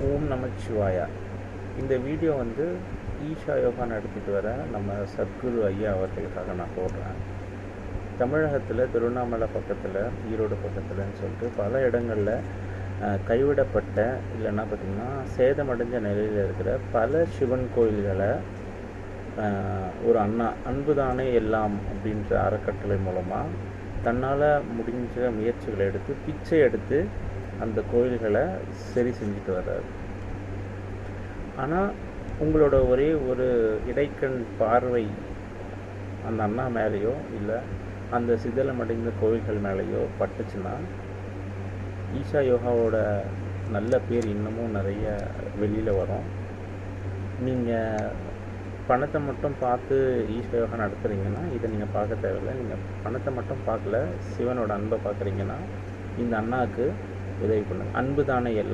ஓம் நமச்சிவாயா. இந்த வீடியோ வந்து ஈஷா யோகா நடத்திட்டு வர நம்ம சத்குரு ஐயா அவர்களுக்காக நான் போடுறேன். தமிழகத்தில் திருவண்ணாமலை பக்கத்தில், ஈரோடு பக்கத்தில்னு சொல்லிட்டு பல இடங்களில் கைவிடப்பட்ட இல்லைன்னா பார்த்திங்கன்னா சேதமடைஞ்ச நிலையில் இருக்கிற பல சிவன் கோயில்களை ஒரு அண்ணா அன்புதானே எல்லாம் அப்படின்ற அறக்கட்டளை மூலமாக தன்னால் முடிஞ்ச முயற்சிகளை எடுத்து பிச்சை எடுத்து அந்த கோயில்களை சரி செஞ்சுட்டு வர்றாரு. ஆனால் உங்களோட ஒரே ஒரு இடைக்கண் பார்வை அந்த அண்ணா மேலேயோ இல்லை அந்த சிதிலமடைந்த கோயில்கள் மேலேயோ பட்டுச்சுன்னா ஈஷா யோகாவோட நல்ல பேர் இன்னமும் நிறைய வெளியில் வரும். நீங்கள் பணத்தை மட்டும் பார்த்து ஈஷா யோகா நடத்துகிறீங்கன்னா இதை நீங்கள் பார்க்க தேவையில்லை. நீங்கள் பணத்தை மட்டும் பார்க்கல, சிவனோட அன்பை பார்க்குறீங்கன்னா இந்த அண்ணாவுக்கு உதவி பண்ணுங்கள். அன்பு தானே எல்லாம்.